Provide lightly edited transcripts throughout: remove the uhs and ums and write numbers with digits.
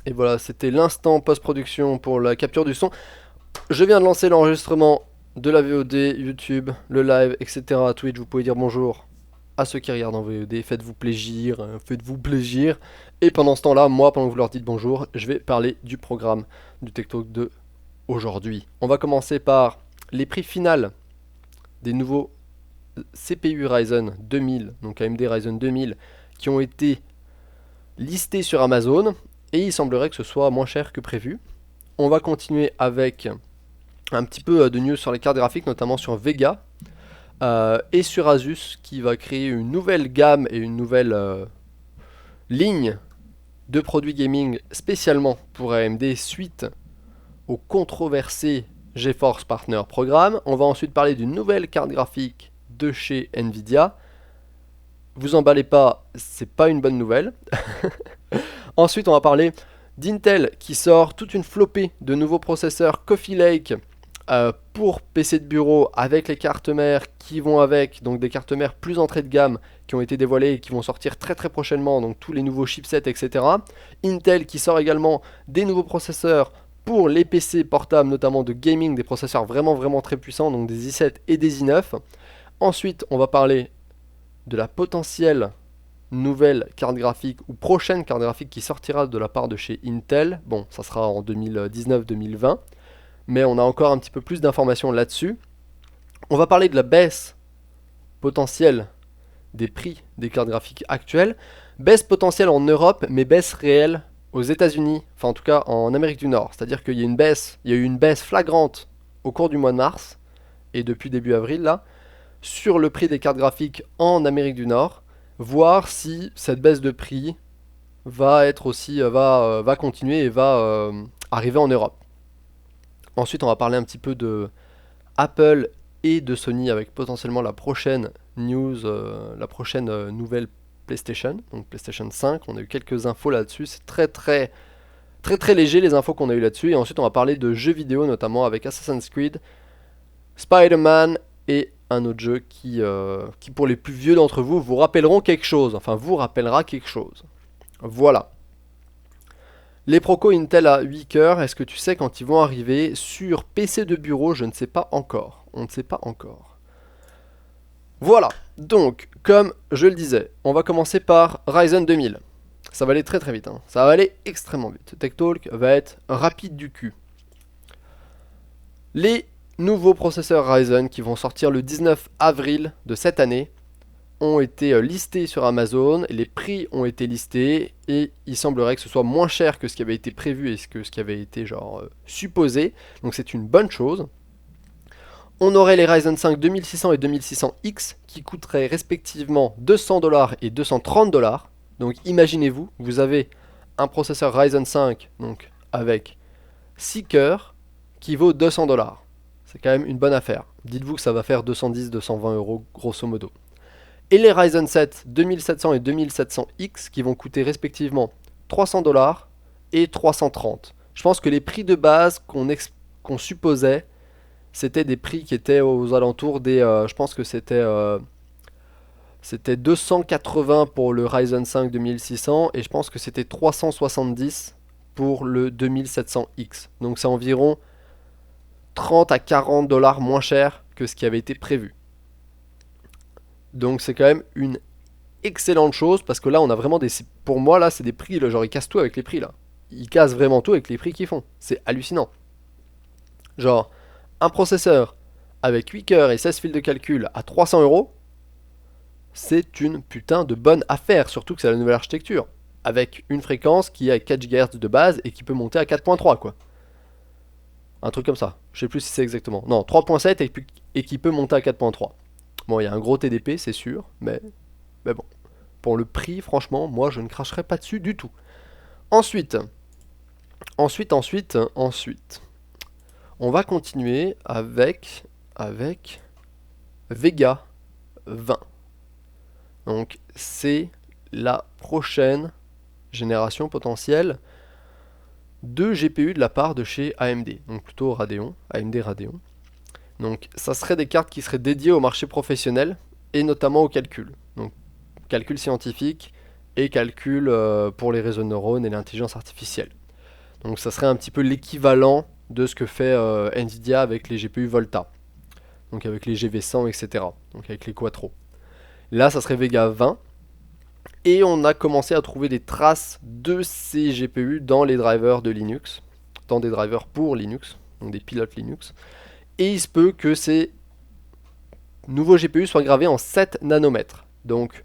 Et voilà, c'était l'instant post-production pour la capture du son. Je viens de lancer l'enregistrement de la VOD, YouTube, le live, etc. Twitch, vous pouvez dire bonjour à ceux qui regardent en VOD. Faites-vous plaisir, faites-vous plaisir. Et pendant ce temps-là, moi, pendant que vous leur dites bonjour, je vais parler du programme du Tech Talk de aujourd'hui. On va commencer par les prix finales des nouveaux CPU Ryzen 2000, donc AMD Ryzen 2000, qui ont été listés sur Amazon. Et il semblerait que ce soit moins cher que prévu. On va continuer avec un petit peu de news sur les cartes graphiques, notamment sur Vega et sur Asus qui va créer une nouvelle gamme et une nouvelle ligne de produits gaming spécialement pour AMD suite au controversé GeForce Partner Programme. On va ensuite parler d'une nouvelle carte graphique de chez Nvidia. Vous emballez pas, c'est pas une bonne nouvelle. Ensuite, on va parler d'Intel qui sort toute une flopée de nouveaux processeurs Coffee Lake pour PC de bureau avec les cartes mères qui vont avec, donc des cartes mères plus entrée de gamme qui ont été dévoilées et qui vont sortir très très prochainement, donc tous les nouveaux chipsets, etc. Intel qui sort également des nouveaux processeurs pour les PC portables, notamment de gaming, des processeurs vraiment vraiment très puissants, donc des i7 et des i9. Ensuite, on va parler de la potentielle nouvelle carte graphique ou prochaine carte graphique qui sortira de la part de chez Intel. Bon, ça sera en 2019-2020, mais on a encore un petit peu plus d'informations là-dessus. On va parler de la baisse potentielle des prix des cartes graphiques actuelles. Baisse potentielle en Europe, mais baisse réelle aux États-Unis, enfin en tout cas en Amérique du Nord. C'est-à-dire qu'il y a eu une baisse flagrante au cours du mois de mars et depuis début avril là sur le prix des cartes graphiques en Amérique du Nord. Voir si cette baisse de prix va être aussi va continuer et va arriver en Europe. Ensuite, on va parler un petit peu de Apple et de Sony avec potentiellement la prochaine news, la prochaine nouvelle PlayStation, donc PlayStation 5. On a eu quelques infos là-dessus. C'est très très très très léger les infos qu'on a eu là-dessus. Et ensuite, on va parler de jeux vidéo, notamment avec Assassin's Creed, Spider-Man et un autre jeu qui pour les plus vieux d'entre vous, vous rappelleront quelque chose. Enfin, vous rappellera quelque chose. Voilà. Les procos Intel à 8 cœurs, est-ce que tu sais quand ils vont arriver sur PC de bureau? Je ne sais pas encore. On ne sait pas encore. Voilà. Donc, comme je le disais, on va commencer par Ryzen 2000. Ça va aller très très vite. Hein. Ça va aller extrêmement vite. Tech Talk va être rapide du cul. Les nouveaux processeurs Ryzen qui vont sortir le 19 avril de cette année ont été listés sur Amazon, les prix ont été listés et il semblerait que ce soit moins cher que ce qui avait été prévu et que ce qui avait été supposé, donc c'est une bonne chose. On aurait les Ryzen 5 2600 et 2600X qui coûteraient respectivement 200$ et 230$. Donc imaginez-vous, vous avez un processeur Ryzen 5 donc avec 6 cœurs qui vaut 200$. C'est quand même une bonne affaire. Dites-vous que ça va faire 210-220€ grosso modo. Et les Ryzen 7 2700 et 2700X qui vont coûter respectivement 300$ et 330. Je pense que les prix de base qu'on supposait, c'était des prix qui étaient aux alentours des... je pense que c'était 280 pour le Ryzen 5 2600 et je pense que c'était 370 pour le 2700X. Donc c'est environ 30 à 40$ moins cher que ce qui avait été prévu. Donc c'est quand même une excellente chose parce que là on a vraiment des... Pour moi là c'est des prix, là, genre ils cassent tout avec les prix là. Ils cassent vraiment tout avec les prix qu'ils font. C'est hallucinant. Genre un processeur avec 8 cœurs et 16 fils de calcul à 300€, c'est une putain de bonne affaire. Surtout que c'est la nouvelle architecture. Avec une fréquence qui est à 4 GHz de base et qui peut monter à 4.3 quoi. Un truc comme ça. Je sais plus si c'est exactement. Non, 3.7 et qui peut monter à 4.3. Bon, il y a un gros TDP, c'est sûr, mais bon. Pour le prix, franchement, moi, je ne cracherai pas dessus du tout. Ensuite, on va continuer avec Vega 20. Donc, c'est la prochaine génération potentielle de GPU de la part de chez AMD. Donc, plutôt Radeon, AMD Radeon. Donc ça serait des cartes qui seraient dédiées au marché professionnel et notamment au calcul. Donc calcul scientifique et calcul pour les réseaux de neurones et l'intelligence artificielle. Donc ça serait un petit peu l'équivalent de ce que fait Nvidia avec les GPU Volta. Donc avec les GV100, etc. Donc avec les Quattro. Là, ça serait Vega 20. Et on a commencé à trouver des traces de ces GPU dans les drivers de Linux. Dans des drivers pour Linux, donc des pilotes Linux. Et il se peut que ces nouveaux GPU soient gravés en 7 nanomètres. Donc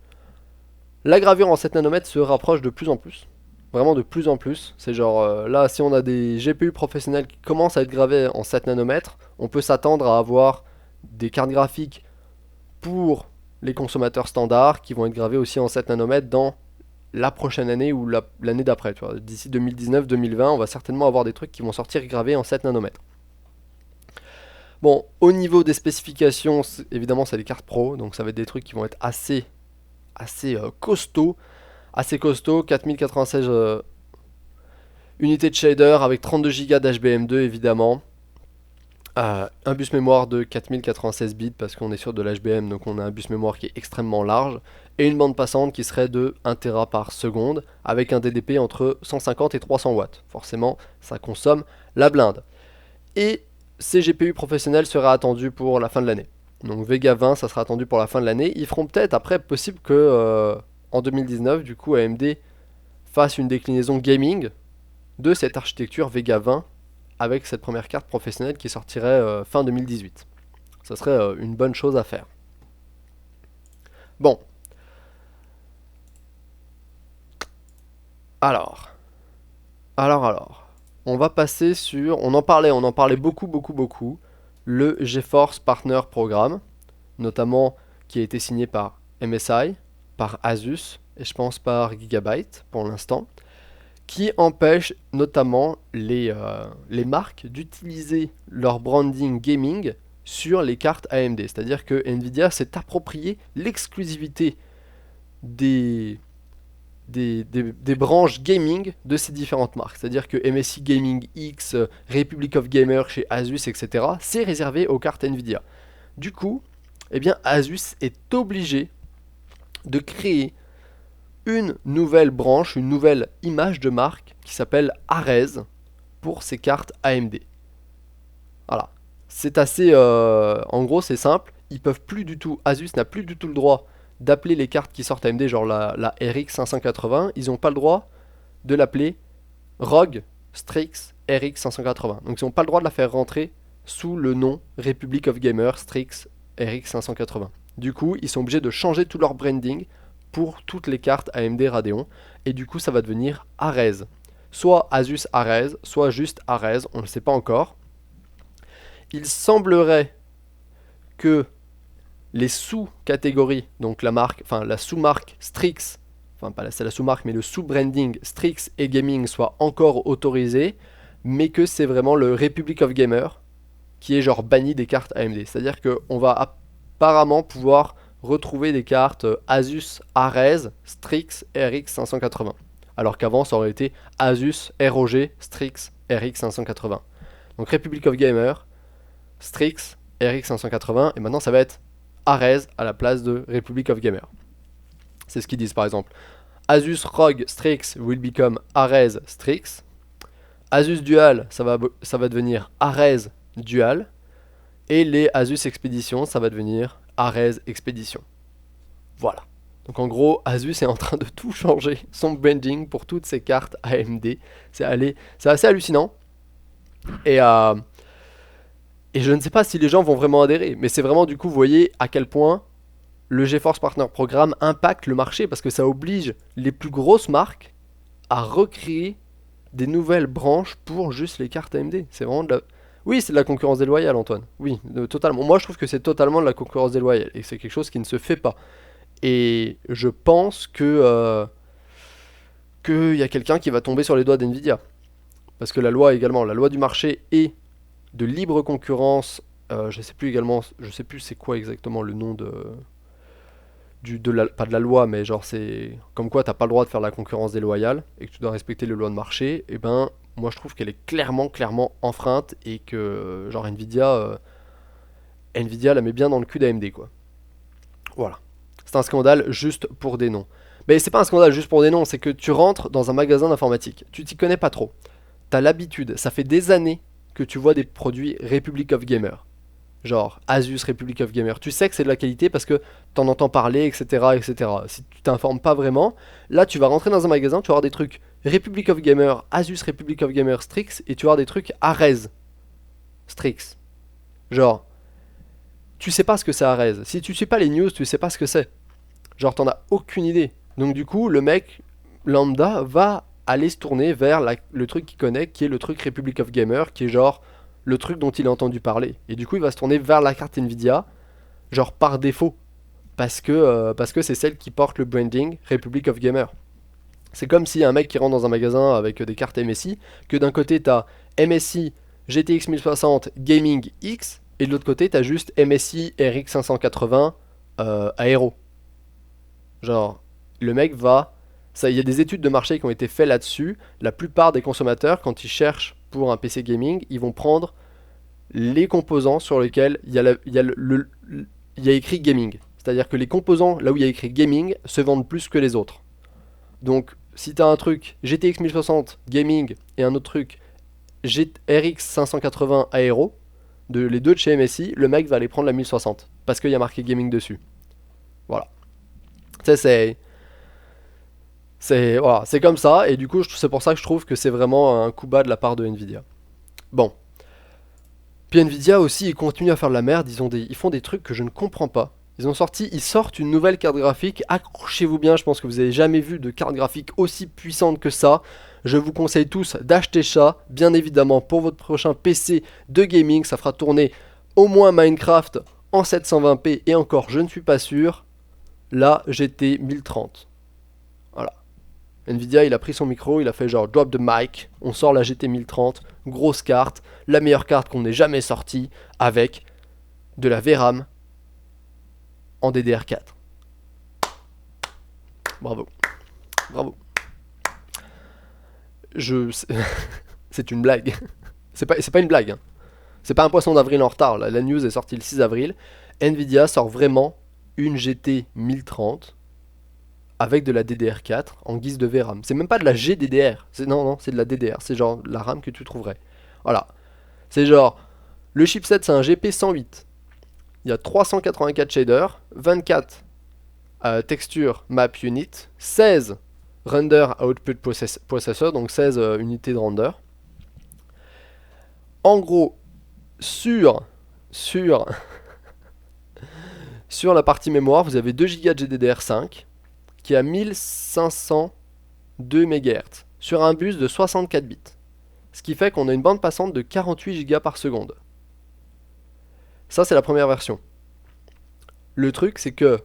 la gravure en 7 nanomètres se rapproche de plus en plus. Vraiment de plus en plus. C'est genre là, si on a des GPU professionnels qui commencent à être gravés en 7 nanomètres, on peut s'attendre à avoir des cartes graphiques pour les consommateurs standards qui vont être gravés aussi en 7 nanomètres dans la prochaine année ou l'année d'après. D'ici 2019-2020, on va certainement avoir des trucs qui vont sortir gravés en 7 nanomètres. Bon, au niveau des spécifications, évidemment, c'est des cartes pro, donc ça va être des trucs qui vont être assez costauds. Assez costaud, 4096 unités de shader avec 32 Go d'HBM2 évidemment. Un bus mémoire de 4096 bits parce qu'on est sur de l'HBM, donc on a un bus mémoire qui est extrêmement large. Et une bande passante qui serait de 1 Tera par seconde avec un DDP entre 150 et 300 watts. Forcément, ça consomme la blinde. Et ces GPU professionnels seraient attendus pour la fin de l'année. Donc Vega 20, ça sera attendu pour la fin de l'année. Ils feront peut-être après possible que en 2019, du coup, AMD fasse une déclinaison gaming de cette architecture Vega 20 avec cette première carte professionnelle qui sortirait fin 2018. Ça serait une bonne chose à faire. Bon. Alors. On va passer sur... On en parlait beaucoup. Le GeForce Partner Programme, notamment qui a été signé par MSI, par Asus, et je pense par Gigabyte pour l'instant, qui empêche notamment les marques d'utiliser leur branding gaming sur les cartes AMD. C'est-à-dire que Nvidia s'est approprié l'exclusivité des branches gaming de ces différentes marques. C'est-à-dire que MSI Gaming X, Republic of Gamers chez Asus, etc., c'est réservé aux cartes Nvidia. Du coup, eh bien, Asus est obligé de créer une nouvelle branche, une nouvelle image de marque qui s'appelle Arez pour ces cartes AMD. Voilà. C'est assez... en gros, c'est simple. Ils peuvent plus du tout... Asus n'a plus du tout le droit d'appeler les cartes qui sortent AMD, genre la RX 580. Ils n'ont pas le droit de l'appeler ROG Strix RX 580. Donc ils n'ont pas le droit de la faire rentrer sous le nom Republic of Gamers Strix RX 580. Du coup, ils sont obligés de changer tout leur branding pour toutes les cartes AMD Radeon. Et du coup, ça va devenir Arez. Soit Asus Arez, soit juste Arez, on ne le sait pas encore. Il semblerait que les sous-catégories, donc la marque, enfin la sous-marque Strix, enfin pas c'est la sous-marque, mais le sous-branding Strix et Gaming soit encore autorisé, mais que c'est vraiment le Republic of Gamer qui est genre banni des cartes AMD. C'est-à-dire qu'on va apparemment pouvoir retrouver des cartes Asus Arez Strix RX 580. Alors qu'avant ça aurait été Asus ROG Strix RX 580. Donc Republic of Gamer, Strix RX 580, et maintenant ça va être Arez à la place de Republic of Gamer. C'est ce qu'ils disent par exemple. Asus ROG Strix will become Arez Strix. Asus Dual, ça va devenir Arez Dual. Et les Asus Expedition, ça va devenir Arez Expedition. Voilà. Donc en gros, Asus est en train de tout changer son branding pour toutes ces cartes AMD. C'est assez hallucinant. Et je ne sais pas si les gens vont vraiment adhérer. Mais c'est vraiment, du coup, vous voyez à quel point le GeForce Partner Programme impacte le marché. Parce que ça oblige les plus grosses marques à recréer des nouvelles branches pour juste les cartes AMD. C'est vraiment de la... Oui, c'est de la concurrence déloyale, Antoine. Oui, totalement. Moi, je trouve que c'est totalement de la concurrence déloyale. Et c'est quelque chose qui ne se fait pas. Et je pense que qu'il y a quelqu'un qui va tomber sur les doigts d'Nvidia. Parce que la loi également, la loi du marché et de libre concurrence, je sais plus c'est quoi exactement le nom pas de la loi, mais genre c'est comme quoi t'as pas le droit de faire la concurrence déloyale et que tu dois respecter les lois de marché. Et ben moi je trouve qu'elle est clairement enfreinte et que genre Nvidia la met bien dans le cul d'AMD quoi. Voilà. C'est un scandale juste pour des noms. Mais c'est pas un scandale juste pour des noms, c'est que tu rentres dans un magasin d'informatique, tu t'y connais pas trop. t'as l'habitude, ça fait des années que tu vois des produits Republic of Gamer. Genre Asus Republic of Gamer. Tu sais que c'est de la qualité parce que t'en entends parler, etc., etc. Si tu t'informes pas vraiment, là tu vas rentrer dans un magasin, tu vas avoir des trucs Republic of Gamer, Asus Republic of Gamer Strix, et tu vas avoir des trucs Ares Strix. Genre, tu sais pas ce que c'est Ares. Si tu suis pas les news, tu sais pas ce que c'est. Genre, t'en as aucune idée. Donc du coup, le mec lambda va aller se tourner vers le truc qu'il connaît, qui est le truc Republic of Gamer, qui est genre le truc dont il a entendu parler. Et du coup, il va se tourner vers la carte Nvidia, genre par défaut, parce que c'est celle qui porte le branding Republic of Gamer. C'est comme si un mec qui rentre dans un magasin avec des cartes MSI, que d'un côté t'as MSI GTX 1060 Gaming X, et de l'autre côté t'as juste MSI RX 580 Aero. Genre, le mec va... Il y a des études de marché qui ont été faites là-dessus. La plupart des consommateurs, quand ils cherchent pour un PC gaming, ils vont prendre les composants sur lesquels il y a écrit gaming. C'est-à-dire que les composants, là où il y a écrit gaming, se vendent plus que les autres. Donc, si tu as un truc GTX 1060 gaming et un autre truc RX 580 Aero, les deux de chez MSI, le mec va aller prendre la 1060 parce qu'il y a marqué gaming dessus. Voilà. Voilà, c'est comme ça, et du coup c'est pour ça que je trouve que c'est vraiment un coup bas de la part de Nvidia. Bon. Puis Nvidia aussi, ils continuent à faire de la merde, ils font des trucs que je ne comprends pas. Ils sortent une nouvelle carte graphique, accrochez-vous bien, je pense que vous n'avez jamais vu de carte graphique aussi puissante que ça. Je vous conseille tous d'acheter ça, bien évidemment, pour votre prochain PC de gaming, ça fera tourner au moins Minecraft en 720p, et encore, je ne suis pas sûr, la GT 1030. Voilà. Nvidia, il a pris son micro, il a fait genre drop the mic, on sort la GT 1030, grosse carte, la meilleure carte qu'on ait jamais sortie, avec de la VRAM en DDR4. Bravo. Bravo. C'est une blague. C'est pas une blague. Hein. C'est pas un poisson d'avril en retard. La news est sortie le 6 avril. Nvidia sort vraiment une GT 1030 avec de la DDR4 en guise de VRAM. C'est même pas de la GDDR. Non, c'est de la DDR. C'est genre la RAM que tu trouverais. Voilà. C'est genre, le chipset c'est un GP108. Il y a 384 shaders, 24 texture map unit, 16 render output processor, donc 16 unités de render. En gros, sur la partie mémoire, vous avez 2 Go de GDDR5 qui a 1502 MHz sur un bus de 64 bits. Ce qui fait qu'on a une bande passante de 48 Go par seconde. Ça, c'est la première version. Le truc, c'est que...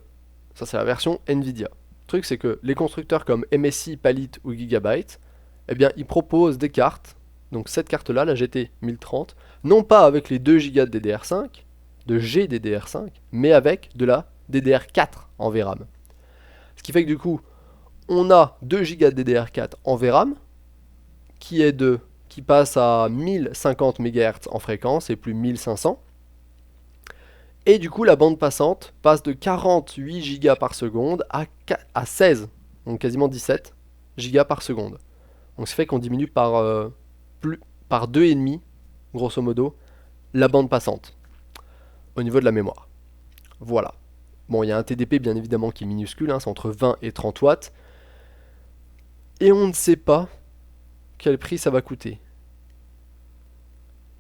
Ça, c'est la version Nvidia. Le truc, c'est que les constructeurs comme MSI, Palit ou Gigabyte, eh bien, ils proposent des cartes. Donc cette carte-là, la GT 1030, non pas avec les 2 Go de DDR5, de GDDR5, mais avec de la DDR4 en VRAM. Ce qui fait que du coup, on a 2 Go de DDR4 en VRAM, qui passe à 1050 MHz en fréquence et plus 1500. Et du coup, la bande passante passe de 48 Go par seconde à 16, donc quasiment 17 Go par seconde. Donc ça fait qu'on diminue par 2,5, grosso modo, la bande passante au niveau de la mémoire. Voilà. Bon, il y a un TDP bien évidemment qui est minuscule, hein, c'est entre 20 et 30 watts. Et on ne sait pas quel prix ça va coûter.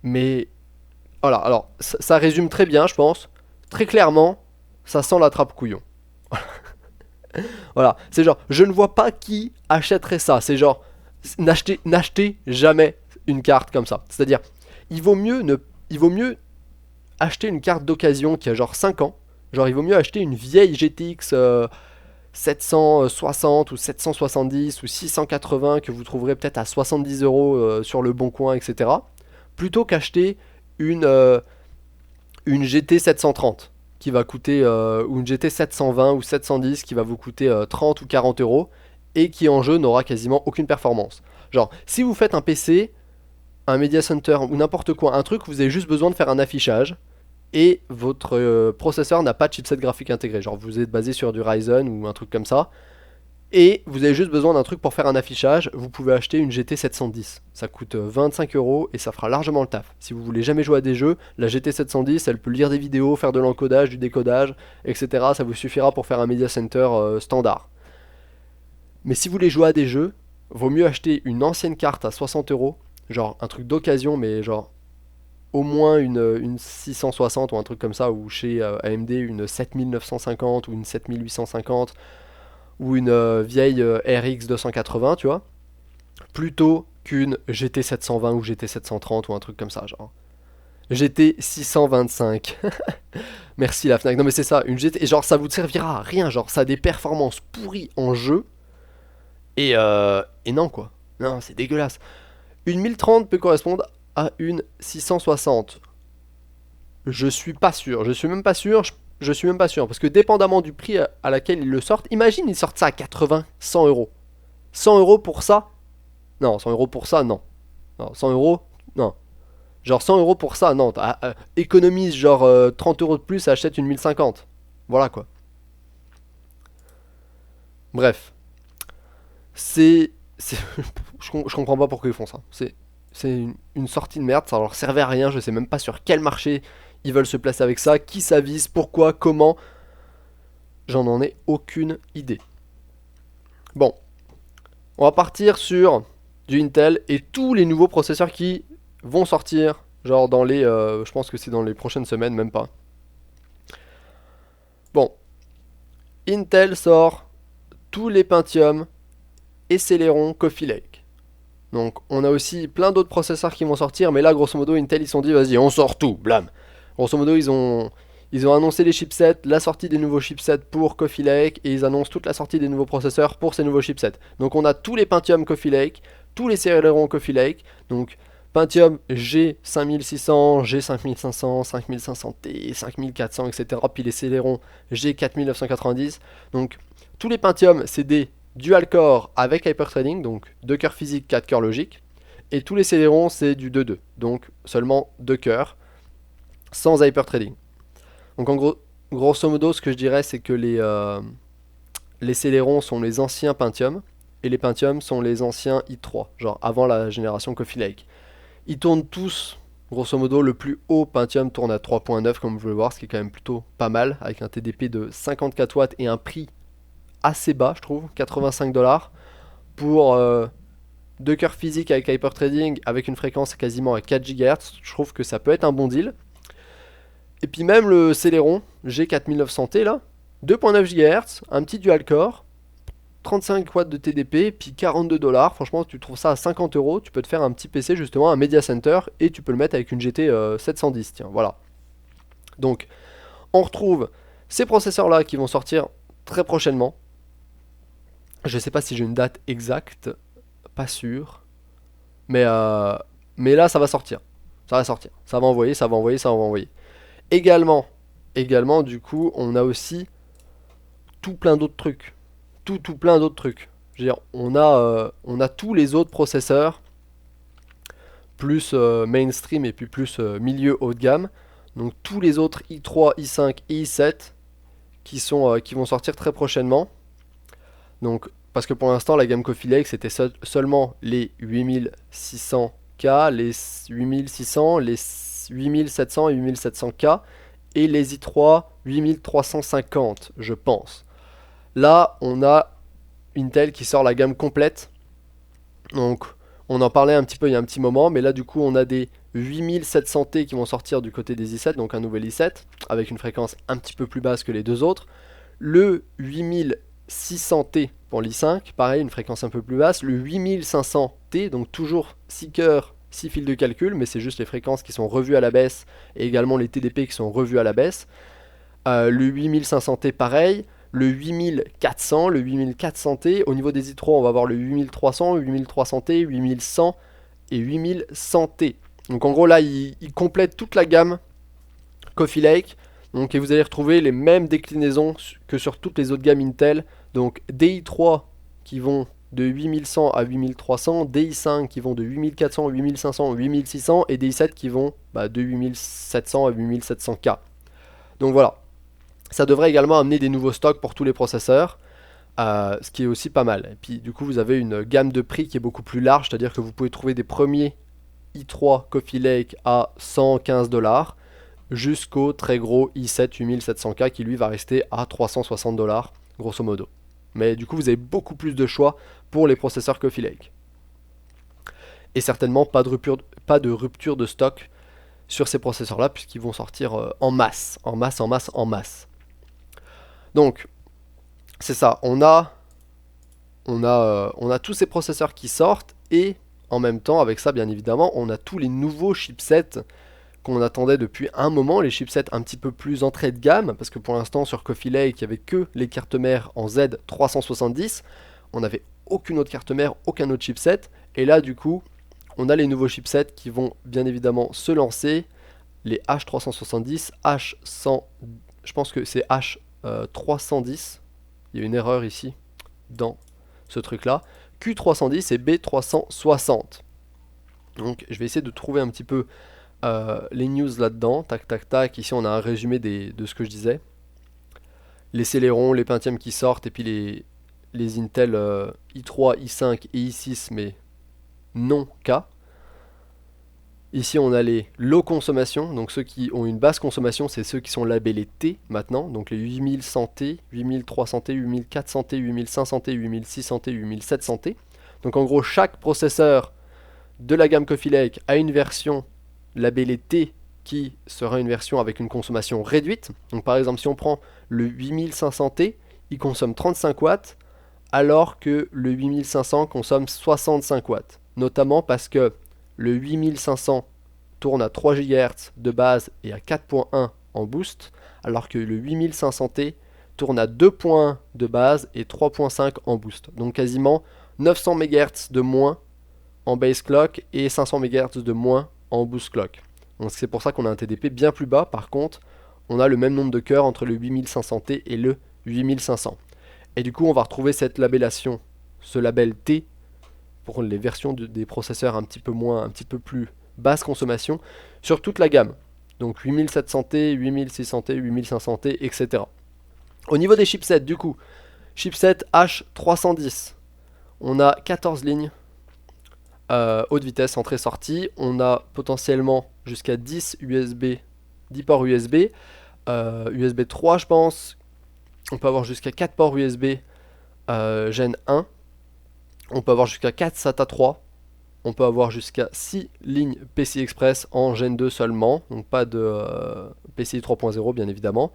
Mais voilà, alors ça résume très bien, je pense. Très clairement, ça sent la trappe couillon. Voilà, c'est genre, je ne vois pas qui achèterait ça. C'est genre, n'achetez jamais une carte comme ça. C'est-à-dire, il vaut mieux acheter une carte d'occasion qui a genre 5 ans. Genre, il vaut mieux acheter une vieille GTX 760 ou 770 ou 680 que vous trouverez peut-être à 70 € sur le bon coin, etc. Plutôt qu'acheter une GT 730 qui va coûter, ou une GT 720 ou 710 qui va vous coûter 30 ou 40 € et qui en jeu n'aura quasiment aucune performance. Genre, si vous faites un PC, un Media Center ou n'importe quoi, un truc où vous avez juste besoin de faire un affichage et votre processeur n'a pas de chipset graphique intégré, genre vous êtes basé sur du Ryzen ou un truc comme ça, Et vous avez juste besoin d'un truc pour faire un affichage, vous pouvez acheter une GT 710. Ça coûte 25 € et ça fera largement le taf. Si vous voulez jamais jouer à des jeux, la GT 710, elle peut lire des vidéos, faire de l'encodage, du décodage, etc. Ça vous suffira pour faire un Media Center standard. Mais si vous voulez jouer à des jeux, vaut mieux acheter une ancienne carte à 60 €, genre un truc d'occasion, mais genre au moins une 660 ou un truc comme ça, ou chez AMD une 7950 ou une 7850 ou une vieille RX 280, tu vois, plutôt qu'une GT 720 ou GT 730 ou un truc comme ça, genre. GT 625. Merci la Fnac. Non mais c'est ça, une GT, et genre ça vous servira à rien, genre ça a des performances pourries en jeu, et non quoi. Non, c'est dégueulasse. Une 1030 peut correspondre à une 660. Je suis pas sûr, je suis même pas sûr, je suis même pas sûr, parce que dépendamment du prix à laquelle ils le sortent, imagine ils sortent ça à 80, 100 €. 100 € pour ça? Non, 100 € pour ça, non. Non, 100 €, non. Genre 100 € pour ça, non. Économise genre 30 € de plus et achète une 1050. Voilà quoi. Bref, c'est- je comprends pas pourquoi ils font ça. C'est une sortie de merde, ça leur servait à rien, je sais même pas sur quel marché ils veulent se placer avec ça, qui ça vise, pourquoi, comment. J'en ai aucune idée. Bon, on va partir sur du Intel et tous les nouveaux processeurs qui vont sortir, genre dans les, je pense que c'est dans les prochaines semaines, même pas. Bon, Intel sort tous les Pentium et Celeron Coffee Lake. Donc on a aussi plein d'autres processeurs qui vont sortir, mais là grosso modo Intel ils se sont dit vas-y on sort tout, blam. Grosso modo ils ont annoncé les chipsets, la sortie des nouveaux chipsets pour Coffee Lake, et ils annoncent toute la sortie des nouveaux processeurs pour ces nouveaux chipsets. Donc on a tous les Pentium Coffee Lake, tous les Celeron Coffee Lake, donc Pentium G5600, G5500, 5500T, 5400, etc. Puis les Celeron G4990. Donc tous les Pentium c'est des dual core avec hyperthreading, donc 2 cœurs physiques, 4 cœurs logiques. Et tous les Celeron c'est du 2-2, donc seulement 2 cœurs, sans hyperthreading. Donc en gros, grosso modo, ce que je dirais, c'est que les Celeron sont les anciens Pentium, et les Pentium sont les anciens i3, genre avant la génération Coffee Lake. Ils tournent tous, grosso modo, le plus haut Pentium tourne à 3.9, comme vous pouvez le voir, ce qui est quand même plutôt pas mal, avec un TDP de 54 watts et un prix assez bas, je trouve, 85 $, pour 2 cœurs physiques avec hyperthreading, avec une fréquence quasiment à 4 GHz. Je trouve que ça peut être un bon deal. Et puis même le Celeron G4900T là, 2.9 GHz, un petit dual core, 35 watts de TDP, puis 42 $. Franchement, tu trouves ça à 50 €, tu peux te faire un petit PC justement, un Media Center, et tu peux le mettre avec une GT 710. Tiens, voilà. Donc, on retrouve ces processeurs là qui vont sortir très prochainement. Je sais pas si j'ai une date exacte, pas sûr, mais là ça va sortir. Ça va sortir. Ça va envoyer, ça va envoyer, ça va envoyer. Également, du coup, on a aussi tout plein d'autres trucs. Tout plein d'autres trucs. Je veux dire, on a tous les autres processeurs, plus mainstream et puis plus milieu haut de gamme. Donc tous les autres i3, i5 et i7 qui vont sortir très prochainement. Donc, parce que pour l'instant, la gamme Coffee Lake, c'était seulement les 8600K, les 8600, les 8700 et 8700K, et les i3 8350, je pense. Là, on a Intel qui sort la gamme complète. Donc, on en parlait un petit peu il y a un petit moment, mais là, du coup, on a des 8700T qui vont sortir du côté des i7, donc un nouvel i7, avec une fréquence un petit peu plus basse que les deux autres. Le 8600T pour l'i5, pareil, une fréquence un peu plus basse. Le 8500T, donc toujours 6 cœurs, 6 fils de calcul, mais c'est juste les fréquences qui sont revues à la baisse, et également les TDP qui sont revus à la baisse. Le 8500T, pareil. Le 8400, le 8400T. Au niveau des i3, on va avoir le 8300, 8300T, 8100 et 8100T. Donc en gros, là, il complète toute la gamme Coffee Lake. Donc, et vous allez retrouver les mêmes déclinaisons que sur toutes les autres gammes Intel. Donc des i3 qui vont de 8100 à 8300, des i5 qui vont de 8400 à 8500, 8600 et des i7 qui vont de 8700 à 8700K. Donc voilà, ça devrait également amener des nouveaux stocks pour tous les processeurs. ce qui est aussi pas mal. Et puis du coup vous avez une gamme de prix qui est beaucoup plus large, c'est-à-dire que vous pouvez trouver des premiers i3 Coffee Lake à 115$ jusqu'au très gros i7 8700K qui lui va rester à 360$ grosso modo. Mais du coup vous avez beaucoup plus de choix pour les processeurs Coffee Lake. Et certainement pas de rupture de stock sur ces processeurs là puisqu'ils vont sortir en masse. Donc c'est ça, on a tous ces processeurs qui sortent et en même temps avec ça bien évidemment on a tous les nouveaux chipsets qu'on attendait depuis un moment, les chipsets un petit peu plus entrée de gamme, parce que pour l'instant sur Coffee Lake il n'y avait que les cartes mères en Z370, on n'avait aucune autre carte mère, aucun autre chipset, et là du coup on a les nouveaux chipsets qui vont bien évidemment se lancer, les H370, H100, je pense que c'est H310, il y a une erreur ici dans ce truc là, Q310 et B360. Donc je vais essayer de trouver un petit peu les news là-dedans, tac tac tac, ici on a un résumé de ce que je disais. Les Celeron, les Pentium qui sortent, et puis les Intel i3, i5 et i6, mais non K. Ici on a les low consommation, donc ceux qui ont une basse consommation, c'est ceux qui sont labellés T maintenant, donc les 8100T, 8300T, 8400T, 8500T, 8600T, 8700T. Donc en gros chaque processeur de la gamme Coffee Lake a une version labellée T qui sera une version avec une consommation réduite. Donc par exemple si on prend le 8500T, il consomme 35 watts alors que le 8500 consomme 65 watts. Notamment parce que le 8500 tourne à 3 GHz de base et à 4.1 en boost, alors que le 8500T tourne à 2.1 de base et 3.5 en boost. Donc quasiment 900 MHz de moins en base clock et 500 MHz de moins en boost clock. Donc c'est pour ça qu'on a un TDP bien plus bas. Par contre, on a le même nombre de cœurs entre le 8500T et le 8500. Et du coup, on va retrouver cette labellation, ce label T pour les versions des processeurs un petit peu plus basse consommation sur toute la gamme. Donc 8700T, 8600T, 8500T, etc. Au niveau des chipsets, du coup, chipset H310, on a 14 lignes haute vitesse entrée-sortie. On a potentiellement jusqu'à 10 ports USB, USB 3 je pense. On peut avoir jusqu'à 4 ports USB Gen 1. On peut avoir jusqu'à 4 SATA 3. On peut avoir jusqu'à 6 lignes PCI Express en Gen 2 seulement. Donc pas de PCI 3.0 bien évidemment.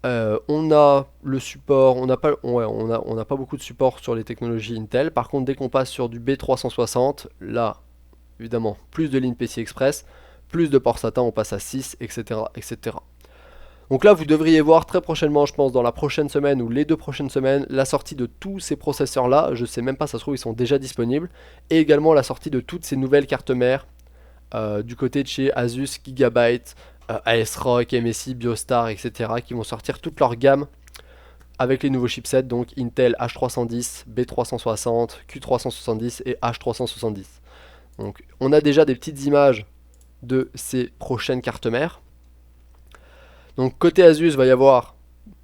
On a le support, on n'a pas beaucoup de support sur les technologies Intel. Par contre, dès qu'on passe sur du B360, là, évidemment, plus de lignes PCI Express, plus de ports SATA, on passe à 6, etc., etc. Donc là, vous devriez voir très prochainement, je pense, dans la prochaine semaine ou les 2 prochaines semaines, la sortie de tous ces processeurs-là. Je sais même pas, ça se trouve, ils sont déjà disponibles. Et également la sortie de toutes ces nouvelles cartes mères du côté de chez Asus, Gigabyte, ASRock, MSI, Biostar, etc. qui vont sortir toute leur gamme avec les nouveaux chipsets, donc Intel H310, B360, Q370 et H370. Donc on a déjà des petites images de ces prochaines cartes mères. Donc côté Asus, il va y avoir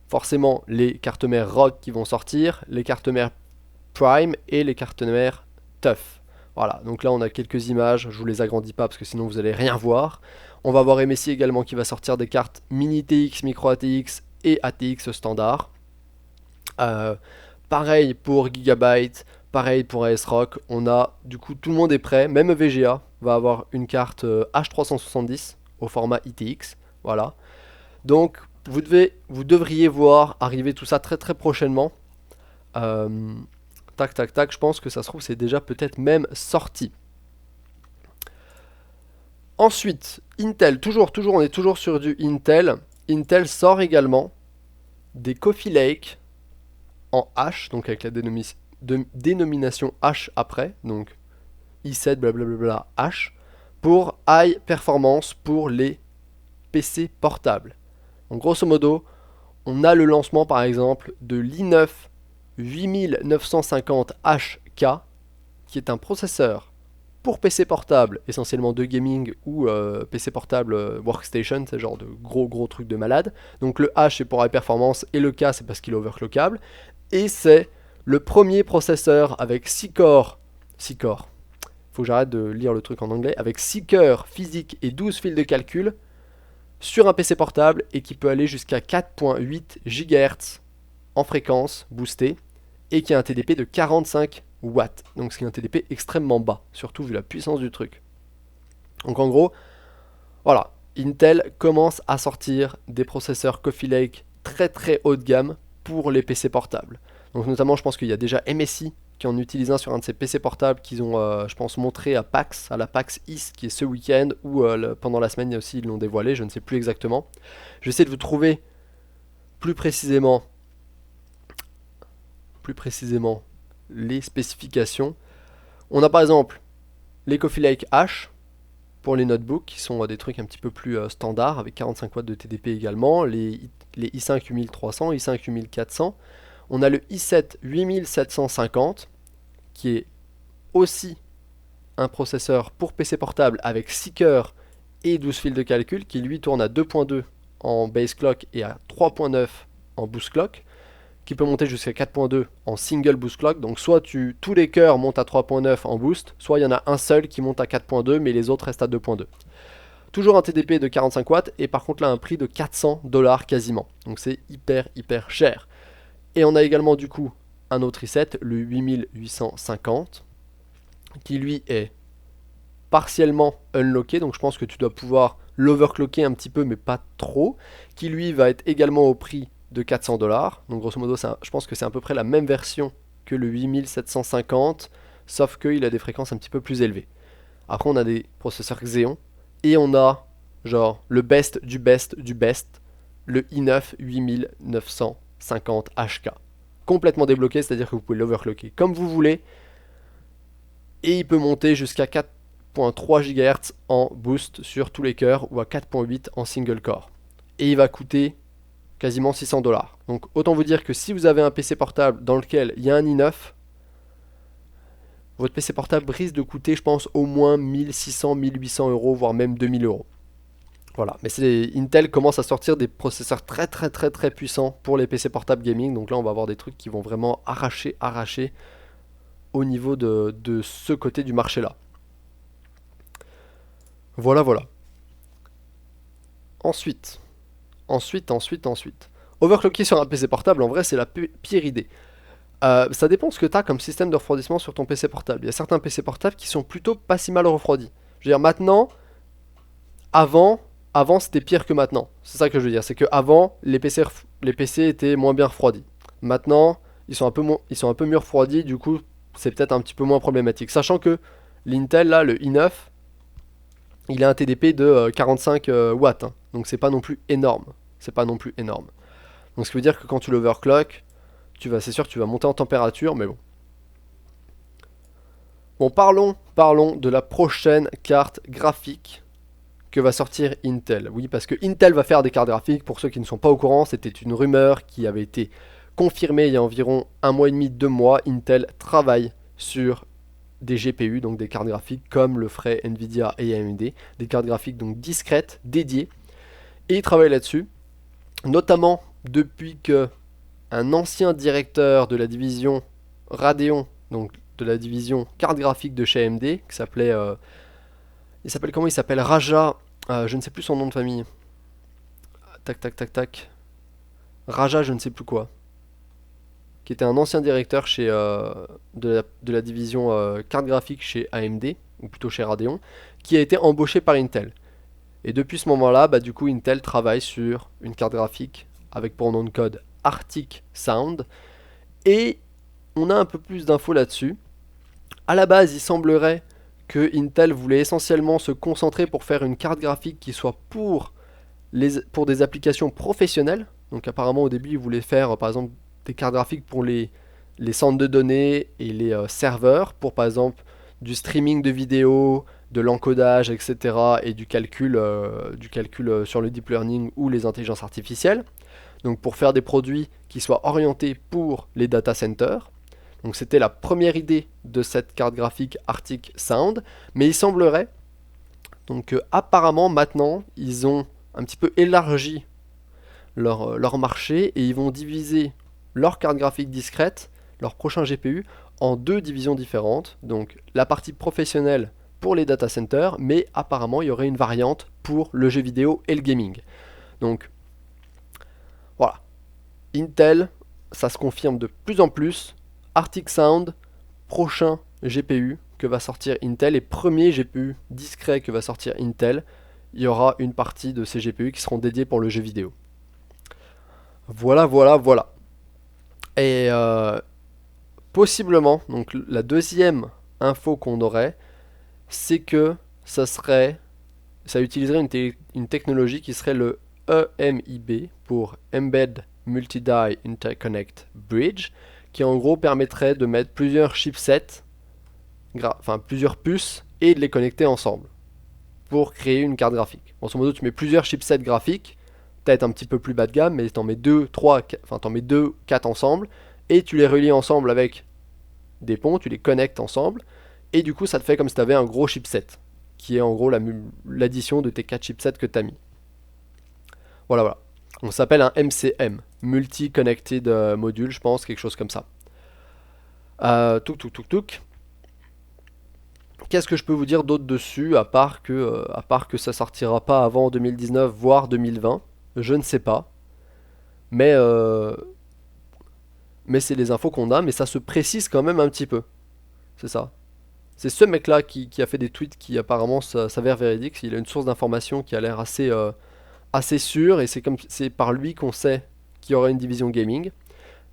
forcément les cartes mères ROG qui vont sortir, les cartes mères Prime et les cartes mères TUF. Voilà, donc là on a quelques images, je vous les agrandis pas parce que sinon vous allez rien voir. On va avoir MSI également qui va sortir des cartes mini TX, micro ATX et ATX standard. Pareil pour Gigabyte, pareil pour ASRock, on a du coup tout le monde est prêt, même VGA va avoir une carte H370 au format ITX, voilà. Donc vous devriez voir arriver tout ça très très prochainement. Tac tac tac, je pense que ça se trouve c'est déjà peut-être même sorti. Ensuite, Intel, on est toujours sur du Intel. Intel sort également des Coffee Lake en H, donc avec la dénomination H après, donc i7 blablabla H, pour high performance pour les PC portables. Donc grosso modo, on a le lancement par exemple de l'i9 8950HK, qui est un processeur pour PC portable, essentiellement de gaming ou PC portable workstation, c'est genre de gros trucs de malade. Donc le H c'est pour high performance et le K c'est parce qu'il est overclockable. Et c'est le premier processeur avec 6 corps. 6 corps. Faut que j'arrête de lire le truc en anglais. Avec 6 cœurs physiques et 12 fils de calcul sur un PC portable et qui peut aller jusqu'à 4.8 GHz en fréquence boostée et qui a un TDP de 45 watts. Donc c'est un TDP extrêmement bas, surtout vu la puissance du truc. Donc en gros, voilà, Intel commence à sortir des processeurs Coffee Lake très très haut de gamme pour les PC portables. Donc notamment, je pense qu'il y a déjà MSI qui en utilise un sur un de ces PC portables qu'ils ont, je pense, montré à PAX, à la PAX East qui est ce week-end, ou pendant la semaine aussi ils l'ont dévoilé, je ne sais plus exactement. Je vais essayer de vous trouver plus précisément les spécifications. On a par exemple les Coffee Lake H pour les notebooks qui sont des trucs un petit peu plus standards avec 45 watts de TDP également, les i5 8300, i5 8400. On a le i7 8750 qui est aussi un processeur pour PC portable avec 6 cœurs et 12 fils de calcul qui lui tourne à 2.2 en base clock et à 3.9 en boost clock, qui peut monter jusqu'à 4.2 en single boost clock. Donc soit tous les cœurs montent à 3.9 en boost, soit il y en a un seul qui monte à 4.2 mais les autres restent à 2.2. Toujours un TDP de 45 watts et par contre là un prix de 400$ quasiment. Donc c'est hyper cher. Et on a également du coup un autre i7, le 8850, qui lui est partiellement unlocké, donc je pense que tu dois pouvoir l'overclocker un petit peu mais pas trop, qui lui va être également au prix de 400$. Donc grosso modo je pense que c'est à peu près la même version que le 8750, sauf qu'il a des fréquences un petit peu plus élevées. Après on a des processeurs Xeon, et on a genre le best du best, le i9 8950 HK. Complètement débloqué, c'est-à-dire que vous pouvez l'overclocker comme vous voulez, et il peut monter jusqu'à 4.3 GHz en boost sur tous les cœurs ou à 4.8 en single core. Et il va coûter quasiment 600$. Donc autant vous dire que si vous avez un PC portable dans lequel il y a un i9, votre PC portable risque de coûter, je pense, au moins 1600, 1800€, voire même 2000€. Voilà, mais Intel commence à sortir des processeurs très puissants pour les PC portables gaming. Donc là, on va avoir des trucs qui vont vraiment arracher au niveau de ce côté du marché là. Voilà. Ensuite. Overclocker sur un PC portable, en vrai, c'est la pire idée. Ça dépend ce que tu as comme système de refroidissement sur ton PC portable. Il y a certains PC portables qui sont plutôt pas si mal refroidis. Je veux dire, maintenant, avant c'était pire que maintenant. C'est ça que je veux dire. C'est que avant les PC étaient moins bien refroidis. Maintenant, ils sont un peu mieux refroidis. Du coup, c'est peut-être un petit peu moins problématique. Sachant que l'Intel, là, le i9, il a un TDP de 45 watts. Hein. Donc, c'est pas non plus énorme. Donc, ce qui veut dire que quand tu l'overclock, c'est sûr que tu vas monter en température, mais bon. Bon, parlons de la prochaine carte graphique que va sortir Intel. Oui, parce que Intel va faire des cartes graphiques. Pour ceux qui ne sont pas au courant, c'était une rumeur qui avait été confirmée il y a environ 1 mois et demi, 2 mois. Intel travaille sur des GPU, donc des cartes graphiques comme le ferait Nvidia et AMD, des cartes graphiques donc discrètes, dédiées. Et ils travaillent là-dessus, notamment depuis que un ancien directeur de la division Radeon, donc de la division carte graphique de chez AMD, qui s'appelait il s'appelle Raja, je ne sais plus son nom de famille. Tac. Raja, je ne sais plus quoi. Qui était un ancien directeur de la division carte graphique chez AMD, ou plutôt chez Radeon, qui a été embauché par Intel. Et depuis ce moment-là, du coup, Intel travaille sur une carte graphique avec pour nom de code Arctic Sound. Et on a un peu plus d'infos là-dessus. À la base, il semblerait que Intel voulait essentiellement se concentrer pour faire une carte graphique qui soit pour des applications professionnelles. Donc apparemment au début, ils voulaient faire par exemple des cartes graphiques pour les centres de données et les serveurs, pour par exemple du streaming de vidéos, de l'encodage, etc. et du calcul sur le deep learning ou les intelligences artificielles. Donc pour faire des produits qui soient orientés pour les data centers. Donc c'était la première idée de cette carte graphique Arctic Sound, mais il semblerait donc apparemment maintenant ils ont un petit peu élargi leur marché et ils vont diviser leur carte graphique discrète, leur prochain GPU, en deux divisions différentes. Donc la partie professionnelle pour les data centers, mais apparemment il y aurait une variante pour le jeu vidéo et le gaming. Donc voilà, Intel, ça se confirme de plus en plus. Arctic Sound, prochain GPU que va sortir Intel et premier GPU discret que va sortir Intel, il y aura une partie de ces GPU qui seront dédiés pour le jeu vidéo. Voilà, voilà, voilà. Et possiblement, donc la deuxième info qu'on aurait, c'est que ça utiliserait une technologie qui serait le EMIB pour Embed Multi-Die Interconnect Bridge, qui en gros permettrait de mettre plusieurs chipsets, enfin plusieurs puces, et de les connecter ensemble pour créer une carte graphique. Grosso modo, tu mets plusieurs chipsets graphiques, peut-être un petit peu plus bas de gamme, mais t'en mets 2, 3, enfin t'en mets 2, 4 ensemble, et tu les relis ensemble avec des ponts, tu les connectes ensemble, et du coup ça te fait comme si tu avais un gros chipset, qui est en gros l'addition de tes 4 chipsets que tu as mis. Voilà, voilà. On s'appelle un MCM, Multi-Connected Module, je pense, quelque chose comme ça. Touk. Qu'est-ce que je peux vous dire d'autre dessus, à part que ça sortira pas avant 2019, voire 2020. Je ne sais pas. Mais c'est les infos qu'on a, mais ça se précise quand même un petit peu. C'est ça. C'est ce mec-là qui a fait des tweets qui apparemment s'avèrent véridiques. Il a une source d'information qui a l'air assez sûre, et c'est par lui qu'on sait qu'il y aura une division gaming.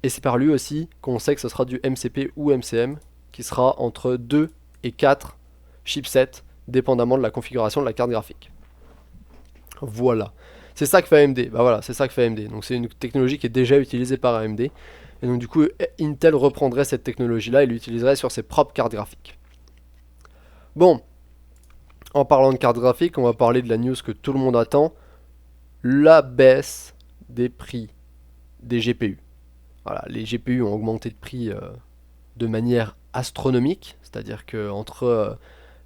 Et c'est par lui aussi qu'on sait que ce sera du MCP ou MCM, qui sera entre 2 et 4 chipsets, dépendamment de la configuration de la carte graphique. Voilà. C'est ça que fait AMD. Bah voilà, c'est ça que fait AMD. Donc c'est une technologie qui est déjà utilisée par AMD. Et donc du coup, Intel reprendrait cette technologie-là et l'utiliserait sur ses propres cartes graphiques. Bon, en parlant de cartes graphiques, on va parler de la news que tout le monde attend. La baisse des prix des GPU. Voilà, les GPU ont augmenté de prix de manière astronomique. C'est-à-dire que entre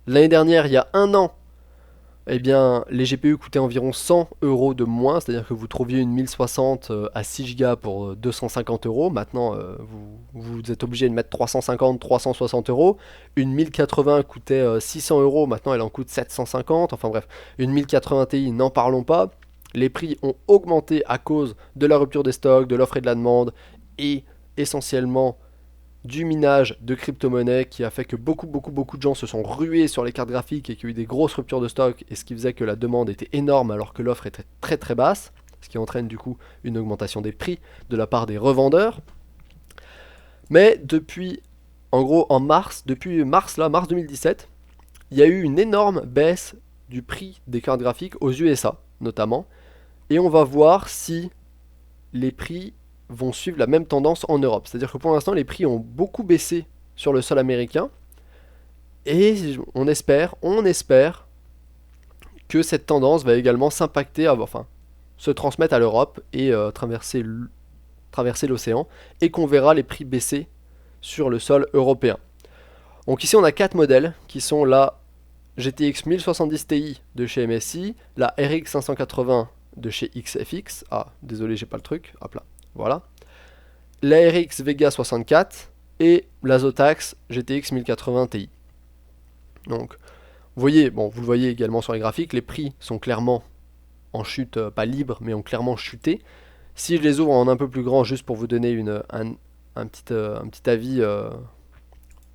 l'année dernière, il y a un an, eh bien, les GPU coûtaient environ 100 € de moins, c'est-à-dire que vous trouviez une 1060 à 6 Go pour 250 €. Maintenant, vous êtes obligé de mettre 350, 360 €. Une 1080 coûtait 600 €, maintenant elle en coûte 750. Enfin bref, une 1080 Ti, n'en parlons pas. Les prix ont augmenté à cause de la rupture des stocks, de l'offre et de la demande, et essentiellement du minage de crypto-monnaies qui a fait que beaucoup de gens se sont rués sur les cartes graphiques et qu'il y a eu des grosses ruptures de stock, et ce qui faisait que la demande était énorme alors que l'offre était très basse, ce qui entraîne du coup une augmentation des prix de la part des revendeurs. Mais depuis, en gros depuis mars 2017, il y a eu une énorme baisse du prix des cartes graphiques aux USA notamment, et on va voir si les prix vont suivre la même tendance en Europe. C'est-à-dire que pour l'instant, les prix ont beaucoup baissé sur le sol américain, et on espère que cette tendance va également se transmettre à l'Europe et traverser l'océan, et qu'on verra les prix baisser sur le sol européen. Donc ici, on a 4 modèles qui sont la GTX 1070 Ti de chez MSI, la RX 580 de chez XFX. Ah, désolé, j'ai pas le truc. Hop là. Voilà. La RX Vega 64 et la Zotac GTX 1080 Ti. Donc, vous le voyez également sur les graphiques, les prix sont clairement en chute, pas libre, mais ont clairement chuté. Si je les ouvre en un peu plus grand, juste pour vous donner un petit avis,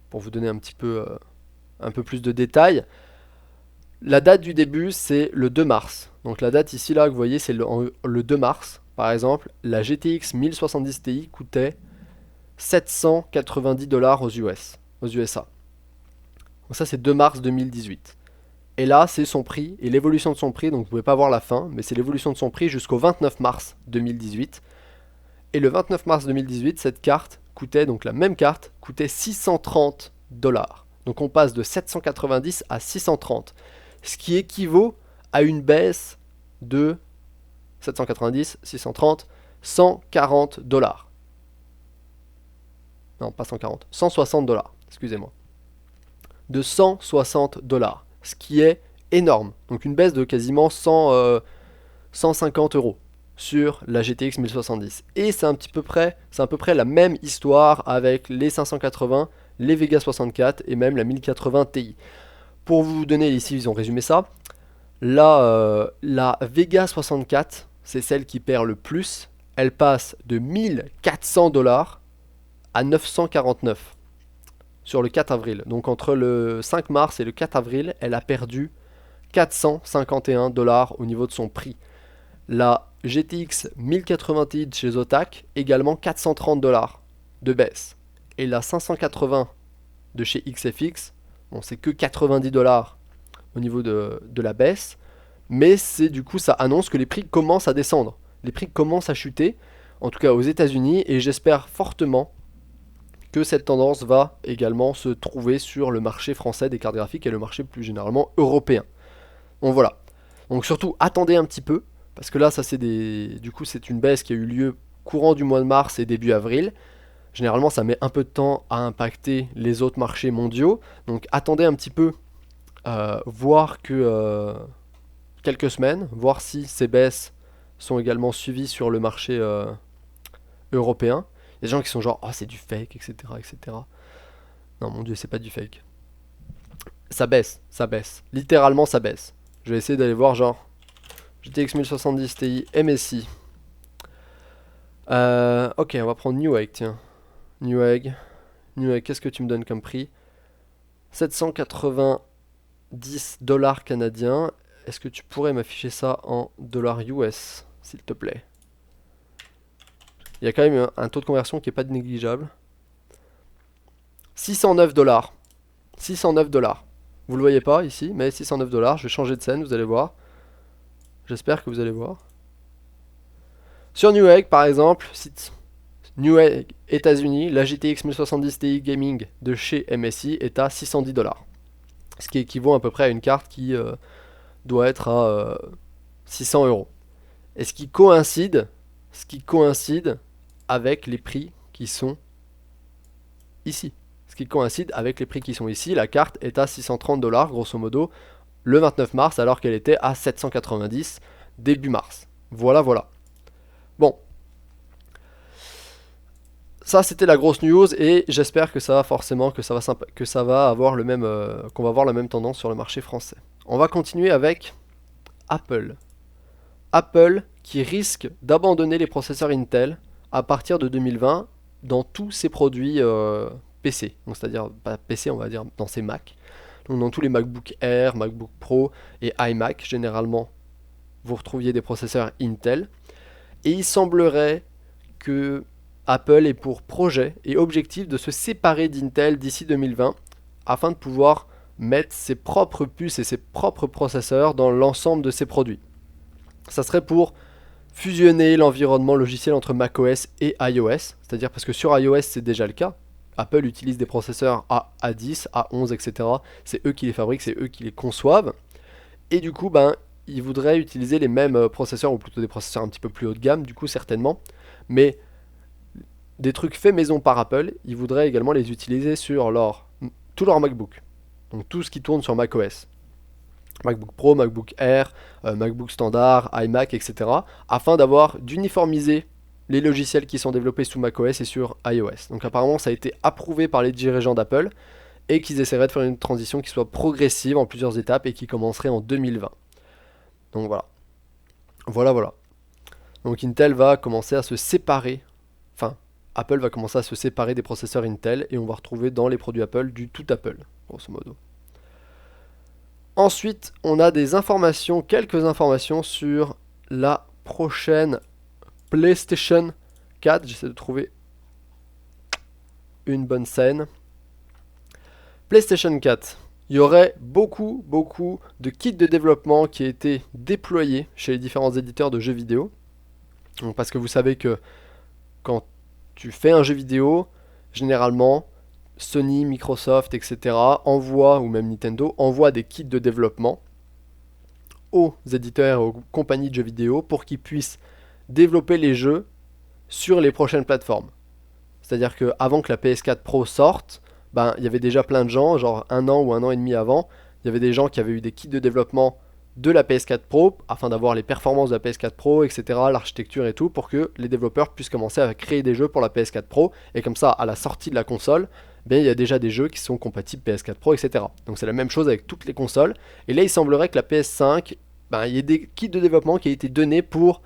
pour vous donner un peu plus de détails, la date du début, c'est le 2 mars. Donc la date ici, là, que vous voyez, c'est le 2 mars. Par exemple, la GTX 1070 Ti coûtait 790 $ aux USA. Donc ça, c'est 2 mars 2018. Et là, c'est son prix et l'évolution de son prix. Donc vous pouvez pas voir la fin, mais c'est l'évolution de son prix jusqu'au 29 mars 2018. Et le 29 mars 2018, cette carte coûtait, donc la même carte, coûtait 630 $. Donc on passe de 790 à 630. Ce qui équivaut à une baisse de 790, 630, 140 $. Non, pas 140, 160 $, excusez-moi. De 160 $, ce qui est énorme. Donc une baisse de quasiment 150 €. sur la GTX 1070. Et c'est à peu près la même histoire avec les 580, les Vega 64 et même la 1080 Ti. Pour vous donner ici, ils ont résumé ça. La Vega 64, c'est celle qui perd le plus. Elle passe de 1400 $ à 949 sur le 4 avril. Donc entre le 5 mars et le 4 avril, elle a perdu 451 $ au niveau de son prix. La GTX 1080 Ti chez Zotac, également 430 $ de baisse. Et la 580 de chez XFX, bon, c'est que 90 $ au niveau de la baisse. Mais c'est du coup, ça annonce que les prix commencent à descendre. Les prix commencent à chuter, en tout cas aux États-Unis, et j'espère fortement que cette tendance va également se trouver sur le marché français des cartes graphiques et le marché plus généralement européen. Donc voilà. Donc surtout, attendez un petit peu, parce que là, ça c'est du coup, c'est une baisse qui a eu lieu courant du mois de mars et début avril. Généralement, ça met un peu de temps à impacter les autres marchés mondiaux. Donc attendez un petit peu, voir que quelques semaines, voir si ces baisses sont également suivies sur le marché européen. Il y a des gens qui sont genre, oh c'est du fake, etc., etc. Non, mon dieu, c'est pas du fake. Ça baisse, ça baisse. Littéralement, ça baisse. Je vais essayer d'aller voir genre GTX 1070 Ti MSI. Ok, on va prendre Newegg, tiens. Newegg, qu'est-ce que tu me donnes comme prix? 790 $ canadiens. Est-ce que tu pourrais m'afficher ça en dollars US, s'il te plaît? Il y a quand même un taux de conversion qui n'est pas négligeable. 609 $. 609 $. Vous le voyez pas ici, mais 609 $. Je vais changer de scène, vous allez voir. J'espère que vous allez voir. Sur Newegg, par exemple, site Newegg États-Unis, la GTX 1070 Ti Gaming de chez MSI est à 610 $. Ce qui équivaut à peu près à une carte qui doit être à 600 €. Et ce qui coïncide avec les prix qui sont ici. La carte est à 630 $, grosso modo, le 29 mars, alors qu'elle était à 790 début mars. Voilà, voilà. Bon. Ça, c'était la grosse news, et j'espère que ça va forcément, qu'on va avoir la même tendance sur le marché français. On va continuer avec Apple. Apple qui risque d'abandonner les processeurs Intel à partir de 2020 dans tous ses produits PC. Donc c'est-à-dire, pas PC, on va dire dans ses Mac. Donc dans tous les MacBook Air, MacBook Pro et iMac, généralement, vous retrouviez des processeurs Intel. Et il semblerait que Apple ait pour projet et objectif de se séparer d'Intel d'ici 2020 afin de pouvoir mettre ses propres puces et ses propres processeurs dans l'ensemble de ses produits. Ça serait pour fusionner l'environnement logiciel entre macOS et iOS, c'est-à-dire parce que sur iOS c'est déjà le cas. Apple utilise des processeurs A10, A11, etc. C'est eux qui les fabriquent, c'est eux qui les conçoivent. Et du coup, ils voudraient utiliser les mêmes processeurs, ou plutôt des processeurs un petit peu plus haut de gamme, du coup certainement. Mais des trucs faits maison par Apple, ils voudraient également les utiliser sur tous leurs MacBook. Donc tout ce qui tourne sur macOS. MacBook Pro, MacBook Air, MacBook standard, iMac, etc. afin d'uniformiser les logiciels qui sont développés sous macOS et sur iOS. Donc apparemment ça a été approuvé par les dirigeants d'Apple et qu'ils essaieraient de faire une transition qui soit progressive en plusieurs étapes et qui commencerait en 2020. Donc voilà. Voilà. Donc Intel va commencer à se séparer, Apple va commencer à se séparer des processeurs Intel et on va retrouver dans les produits Apple du tout Apple, grosso modo. Ensuite, on a quelques informations sur la prochaine PlayStation 4. J'essaie de trouver une bonne scène. PlayStation 4. Il y aurait beaucoup de kits de développement qui a été déployés chez les différents éditeurs de jeux vidéo. Donc, parce que vous savez que quand tu fais un jeu vidéo, généralement, Sony, Microsoft, etc. ou même Nintendo, envoient des kits de développement aux éditeurs et aux compagnies de jeux vidéo pour qu'ils puissent développer les jeux sur les prochaines plateformes. C'est-à-dire qu'avant que la PS4 Pro sorte, il y avait déjà plein de gens, genre un an ou un an et demi avant, il y avait des gens qui avaient eu des kits de développement de la PS4 Pro afin d'avoir les performances de la PS4 Pro, etc., l'architecture et tout, pour que les développeurs puissent commencer à créer des jeux pour la PS4 Pro. Et comme ça, à la sortie de la console, ben, il y a déjà des jeux qui sont compatibles PS4 Pro, etc. Donc c'est la même chose avec toutes les consoles. Et là, il semblerait que la PS5, ben, il y ait des kits de développement qui aient été donnés pour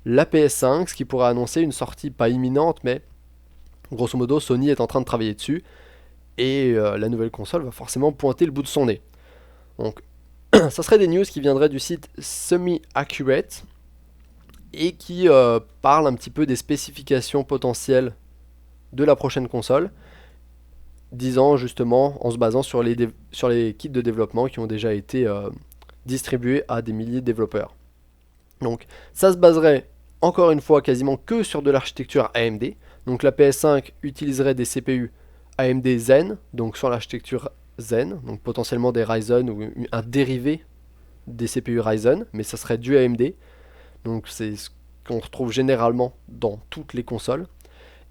la PS5, ce qui pourrait annoncer une sortie pas imminente, mais grosso modo, Sony est en train de travailler dessus. Et la nouvelle console va forcément pointer le bout de son nez. Donc ça serait des news qui viendraient du site Semi-Accurate et qui parlent un petit peu des spécifications potentielles de la prochaine console, disant justement, en se basant sur les kits de développement qui ont déjà été distribués à des milliers de développeurs. Donc ça se baserait encore une fois quasiment que sur de l'architecture AMD. Donc la PS5 utiliserait des CPU AMD Zen, donc sur l'architecture Zen, donc potentiellement des Ryzen ou un dérivé des CPU Ryzen, mais ça serait du AMD, donc c'est ce qu'on retrouve généralement dans toutes les consoles.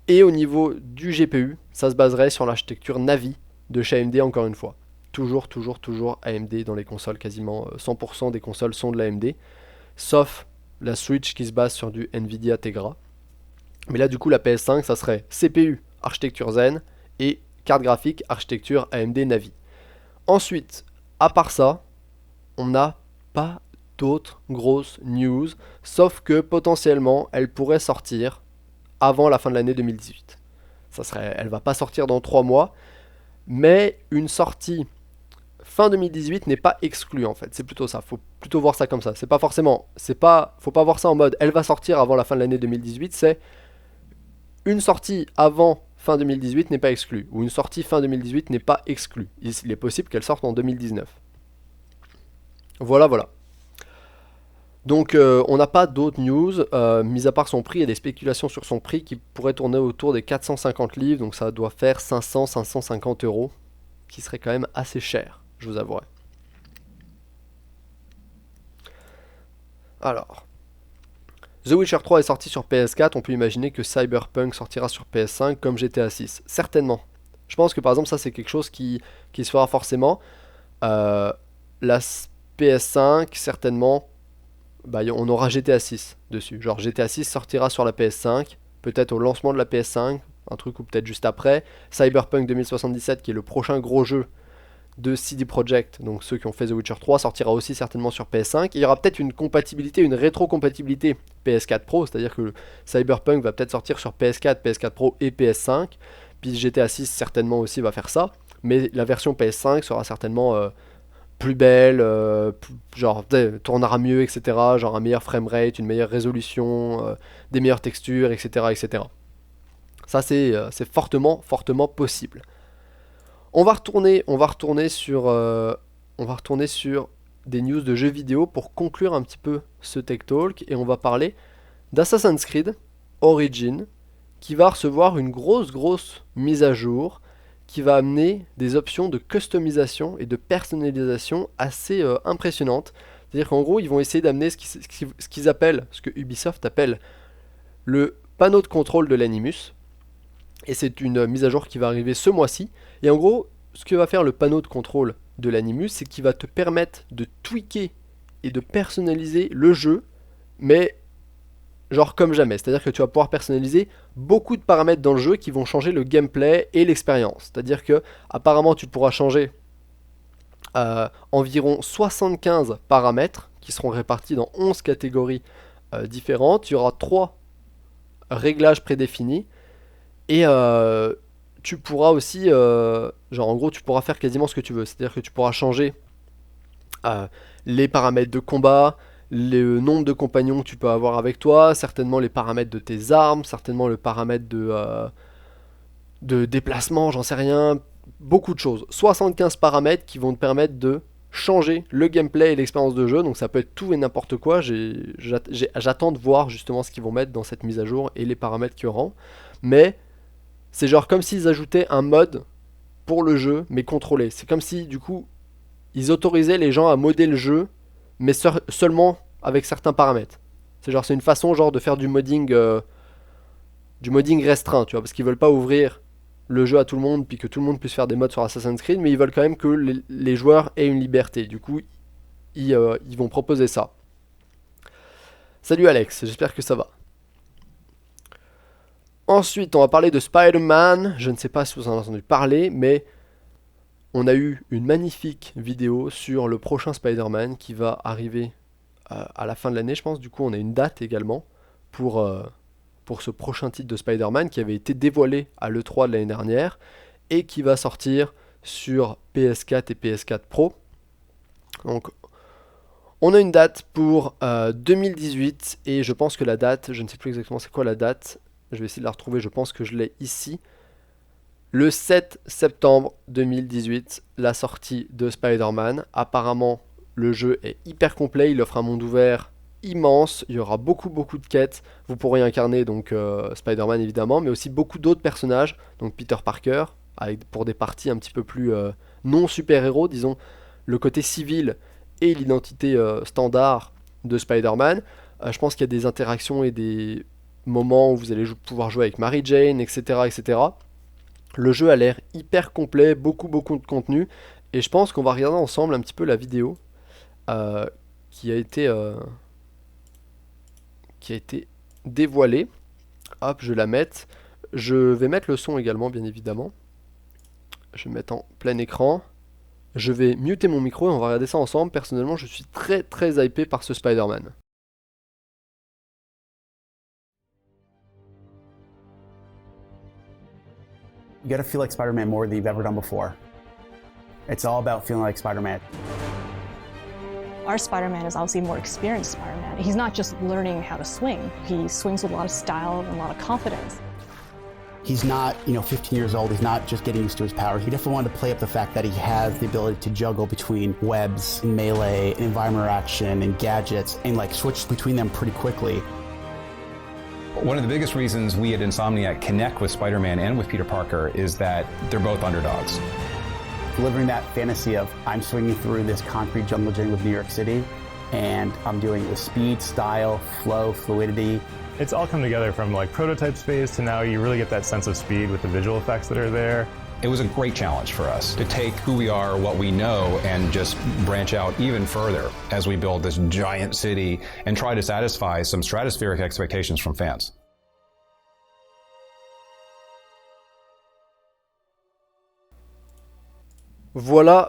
Et au niveau du GPU, ça se baserait sur l'architecture Navi de chez AMD encore une fois. Toujours AMD dans les consoles, quasiment 100% des consoles sont de l'AMD, sauf la Switch qui se base sur du Nvidia Tegra. Mais là du coup la PS5 ça serait CPU architecture Zen et carte graphique architecture AMD Navi. Ensuite, à part ça, on n'a pas d'autres grosses news, sauf que potentiellement elle pourrait sortir avant la fin de l'année 2018. Elle va pas sortir dans 3 mois, mais une sortie fin 2018 n'est pas exclue en fait. C'est plutôt ça. Faut plutôt voir ça comme ça. Faut pas voir ça en mode elle va sortir avant la fin de l'année 2018. C'est une sortie avant fin 2018 n'est pas exclue, ou une sortie fin 2018 n'est pas exclue. Il est possible qu'elle sorte en 2019. Voilà. Donc on n'a pas d'autres news, mis à part son prix. Il y a des spéculations sur son prix qui pourraient tourner autour des 450 livres, donc ça doit faire 500-550 euros, qui serait quand même assez cher, je vous avouerai. Alors, The Witcher 3 est sorti sur PS4, on peut imaginer que Cyberpunk sortira sur PS5 comme GTA 6. Certainement. Je pense que par exemple ça c'est quelque chose qui se fera forcément. La PS5, certainement, bah, on aura GTA 6 dessus. Genre GTA 6 sortira sur la PS5, peut-être au lancement de la PS5, un truc ou peut-être juste après. Cyberpunk 2077 qui est le prochain gros jeu de CD Projekt, donc ceux qui ont fait The Witcher 3, sortira aussi certainement sur PS5. Il y aura peut-être une compatibilité, une rétro-compatibilité PS4 Pro, c'est-à-dire que Cyberpunk va peut-être sortir sur PS4, PS4 Pro et PS5. Puis GTA 6 certainement aussi va faire ça, mais la version PS5 sera certainement plus belle, genre tournera mieux, etc. Genre un meilleur framerate, une meilleure résolution, des meilleures textures, etc. Ça c'est fortement possible. On va retourner sur des news de jeux vidéo pour conclure un petit peu ce Tech Talk, et on va parler d'Assassin's Creed Origin qui va recevoir une grosse mise à jour qui va amener des options de customisation et de personnalisation assez impressionnantes. C'est-à-dire qu'en gros, ils vont essayer d'amener ce qu'ils appellent, ce que Ubisoft appelle le panneau de contrôle de l'Animus. Et c'est une mise à jour qui va arriver ce mois-ci. Et en gros, ce que va faire le panneau de contrôle de l'Animus, c'est qu'il va te permettre de tweaker et de personnaliser le jeu, mais genre comme jamais. C'est-à-dire que tu vas pouvoir personnaliser beaucoup de paramètres dans le jeu qui vont changer le gameplay et l'expérience. C'est-à-dire que apparemment tu pourras changer environ 75 paramètres qui seront répartis dans 11 catégories différentes. Il y aura 3 réglages prédéfinis. Et tu pourras aussi, genre en gros, tu pourras faire quasiment ce que tu veux. C'est-à-dire que tu pourras changer les paramètres de combat, le nombre de compagnons que tu peux avoir avec toi, certainement les paramètres de tes armes, certainement le paramètre de déplacement, j'en sais rien. Beaucoup de choses. 75 paramètres qui vont te permettre de changer le gameplay et l'expérience de jeu. Donc ça peut être tout et n'importe quoi. J'attends de voir justement ce qu'ils vont mettre dans cette mise à jour et les paramètres qu'il y aura. Mais c'est genre comme s'ils ajoutaient un mode pour le jeu, mais contrôlé. C'est comme si, du coup, ils autorisaient les gens à modder le jeu, mais seulement avec certains paramètres. C'est une façon genre de faire du modding restreint, tu vois, parce qu'ils veulent pas ouvrir le jeu à tout le monde, puis que tout le monde puisse faire des mods sur Assassin's Creed, mais ils veulent quand même que les joueurs aient une liberté. Du coup, ils vont proposer ça. Salut Alex, j'espère que ça va. Ensuite, on va parler de Spider-Man. Je ne sais pas si vous en avez entendu parler, mais on a eu une magnifique vidéo sur le prochain Spider-Man qui va arriver à la fin de l'année, je pense. Du coup, on a une date également pour ce prochain titre de Spider-Man qui avait été dévoilé à l'E3 de l'année dernière et qui va sortir sur PS4 et PS4 Pro. Donc, on a une date pour 2018 et je pense que la date, je ne sais plus exactement c'est quoi la date, je vais essayer de la retrouver, je pense que je l'ai ici. Le 7 septembre 2018, la sortie de Spider-Man. Apparemment, le jeu est hyper complet, il offre un monde ouvert immense, il y aura beaucoup de quêtes, vous pourrez incarner donc Spider-Man évidemment, mais aussi beaucoup d'autres personnages, donc Peter Parker, pour des parties un petit peu plus non super-héros, disons, le côté civil et l'identité standard de Spider-Man. Je pense qu'il y a des interactions et des moments où vous allez pouvoir jouer avec Mary Jane, etc. etc. Le jeu a l'air hyper complet, beaucoup de contenu, et je pense qu'on va regarder ensemble un petit peu la vidéo euh, qui a été dévoilée. Hop, je la mette. Je vais mettre le son également, bien évidemment. Je vais mettre en plein écran. Je vais muter mon micro et on va regarder ça ensemble. Personnellement, je suis très hypé par ce Spider-Man. You gotta feel like Spider-Man more than you've ever done before. It's all about feeling like Spider-Man. Our Spider-Man is obviously a more experienced Spider-Man. He's not just learning how to swing. He swings with a lot of style and a lot of confidence. He's not, 15 years old. He's not just getting used to his power. He definitely wanted to play up the fact that he has the ability to juggle between webs and melee and environment action and gadgets and switch between them pretty quickly. One of the biggest reasons we at Insomniac connect with Spider-Man and with Peter Parker is that they're both underdogs. Delivering that fantasy of I'm swinging through this concrete jungle gym with New York City and I'm doing it with speed, style, flow, fluidity. It's all come together from prototype space to now you really get that sense of speed with the visual effects that are there. It was a great challenge for us to take who we are, what we know, and just branch out even further as we build this giant city and try to satisfy some stratospheric expectations from fans. Voilà.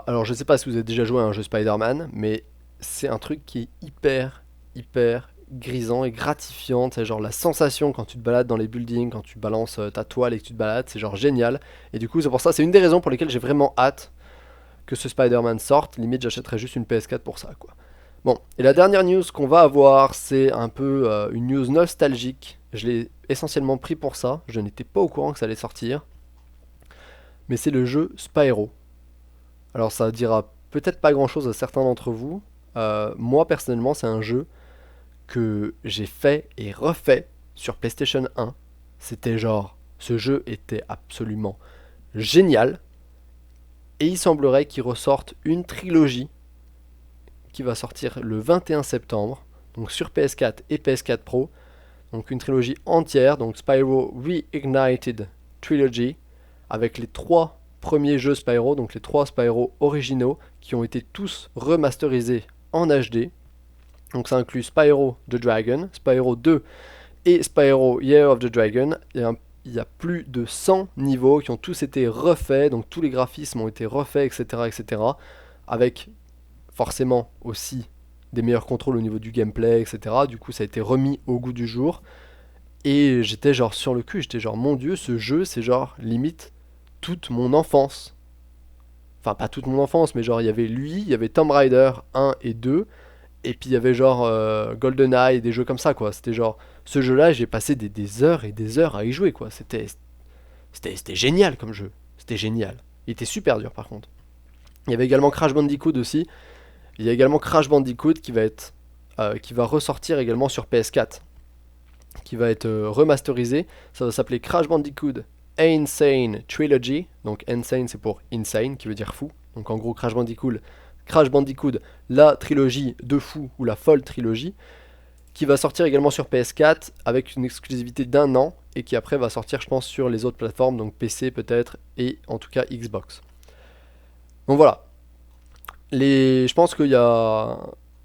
Alors je sais pas si vous avez déjà joué à un jeu Spider-Man, mais c'est un truc qui est hyper grisant et gratifiant. C'est genre la sensation quand tu te balades dans les buildings, quand tu balances ta toile et que tu te balades, c'est genre génial. Et du coup c'est pour ça, c'est une des raisons pour lesquelles j'ai vraiment hâte que ce Spider-Man sorte. Limite j'achèterais juste une PS4 pour ça quoi. Bon, et la dernière news qu'on va avoir, c'est un peu une news nostalgique. Je l'ai essentiellement pris pour ça, je n'étais pas au courant que ça allait sortir. Mais c'est le jeu Spyro. Alors ça dira peut-être pas grand chose à certains d'entre vous. Moi personnellement c'est un jeu que j'ai fait et refait sur PlayStation 1. C'était genre, ce jeu était absolument génial. Et il semblerait qu'il ressorte une trilogie qui va sortir le 21 septembre. Donc sur PS4 et PS4 Pro. Donc une trilogie entière, donc Spyro Reignited Trilogy, avec les 3 premiers jeux Spyro, donc les 3 Spyro originaux, qui ont été tous remasterisés en HD. Donc ça inclut Spyro the Dragon, Spyro 2 et Spyro Year of the Dragon. Il y a plus de 100 niveaux qui ont tous été refaits, donc tous les graphismes ont été refaits, etc. Avec forcément aussi des meilleurs contrôles au niveau du gameplay, etc. Du coup ça a été remis au goût du jour. Et j'étais genre sur le cul, j'étais genre mon dieu, ce jeu c'est genre limite toute mon enfance. Enfin pas toute mon enfance, mais genre il y avait lui, il y avait Tomb Raider 1 et 2, et puis il y avait genre GoldenEye et des jeux comme ça quoi. C'était genre, ce jeu là j'ai passé des heures et des heures à y jouer quoi. C'était génial comme jeu, c'était génial. Il était super dur par contre. Il y avait également Crash Bandicoot aussi. Il y a également Crash Bandicoot qui va ressortir également sur PS4, qui va être remasterisé. Ça va s'appeler Crash Bandicoot Insane Trilogy. Donc Insane c'est pour Insane qui veut dire fou. Donc en gros Crash Bandicoot, la trilogie de fou ou la folle trilogie, qui va sortir également sur PS4 avec une exclusivité d'1 an et qui après va sortir je pense sur les autres plateformes, donc PC peut-être et en tout cas Xbox. Donc voilà. Je pense que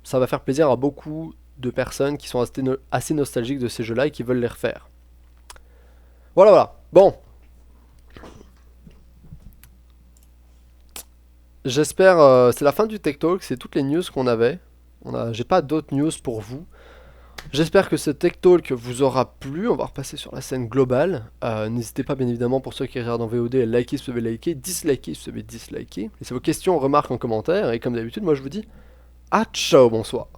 ça va faire plaisir à beaucoup de personnes qui sont assez nostalgiques de ces jeux-là et qui veulent les refaire. Voilà, voilà. Bon. J'espère, c'est la fin du Tech Talk, c'est toutes les news qu'on avait. J'ai pas d'autres news pour vous. J'espère que ce Tech Talk vous aura plu. On va repasser sur la scène globale. N'hésitez pas, bien évidemment, pour ceux qui regardent en VOD, à liker si vous avez liké, disliker si vous avez disliké. Laissez vos questions, remarques en commentaire. Et comme d'habitude, moi je vous dis à ciao, bonsoir.